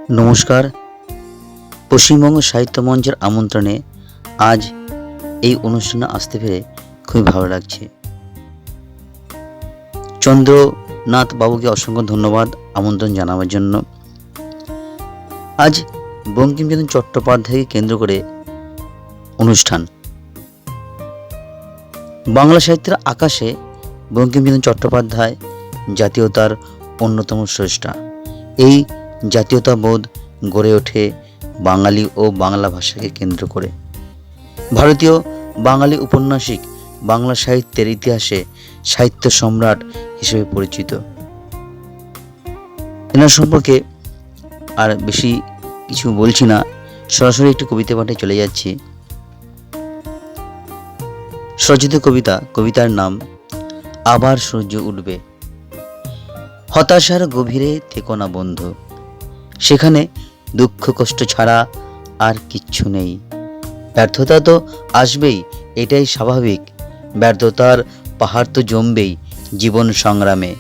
নমস্কার। পশ্চিমবঙ্গ সাহিত্য মঞ্চের আমন্ত্রণে আজ এই অনুষ্ঠানে আসতে পেরে খুবই ভালো লাগছে। চন্দ্রনাথ বাবুকে অসংখ্য ধন্যবাদ আমন্ত্রণ জানাবার জন্য। আজ বঙ্কিমচন্দ্র চট্টোপাধ্যায়কে কেন্দ্র করে অনুষ্ঠান। বাংলা সাহিত্যের আকাশে বঙ্কিমচন্দ্র চট্টোপাধ্যায় জাতীয়তার অন্যতম স্রষ্টা। এই জাতীয়তাবোধ গড়ে ওঠে বাঙালি ও বাংলা ভাষাকে কেন্দ্র করে। ভারতীয় বাঙালি উপন্যাসিক, বাংলা সাহিত্যের ইতিহাসে সাহিত্য সম্রাট হিসেবে পরিচিত। এনার সম্পর্কে আর বেশি কিছু বলছি না, সরাসরি একটি কবিতা পাঠে চলে যাচ্ছি। স্বরচিত কবিতার নাম আবার সূর্য উঠবে। হতাশার গভীরে থেকো না বন্ধু, সেখানে দুঃখ কষ্ট ছাড়া আর কিচ্ছু নেই। ব্যর্থতা তো আসবেই, এটাই স্বাভাবিক। ব্যর্থতার পাহাড় তো জমবেই জীবন সংগ্রামে।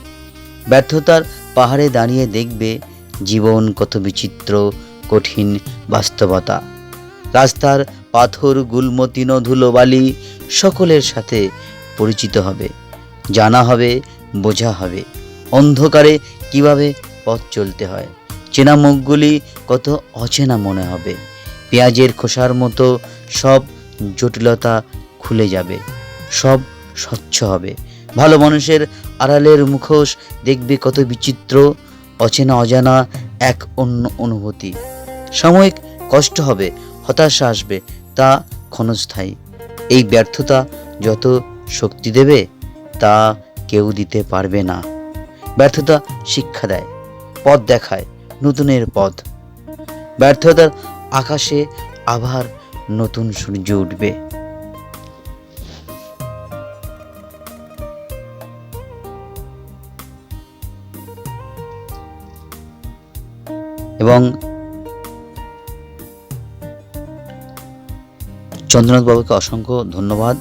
ব্যর্থতার পাহাড়ে দাঁড়িয়ে দেখবে জীবন কত বিচিত্র, কঠিন বাস্তবতা। রাস্তার পাথর, গুলমতিন, ধুলোবালি সকলের সাথে পরিচিত হবে, জানা হবে, বোঝা হবে অন্ধকারে কিভাবে পথ চলতে হয়। চেনা মুখগুলি কত অচেনা মনে হবে। পেঁয়াজের খোসার মতো সব জটিলতা খুলে যাবে, সব স্বচ্ছ হবে। ভালো মানুষের আড়ালের মুখোশ দেখবে কত বিচিত্র, অচেনা অজানা এক অন্য অনুভূতি। সাময়িক কষ্ট হবে, হতাশা আসবে, তা ক্ষণস্থায়ী। এই ব্যর্থতা যত শক্তি দেবে তা কেউ দিতে পারবে না। ব্যর্থতা শিক্ষা দেয়, পথ দেখায়, নতুনের পথ। ব্যর্থতার আকাশে আবার নতুন সূর্য উঠবে। এবং চন্দ্রনাথ বাবুকে অসংখ্য ধন্যবাদ।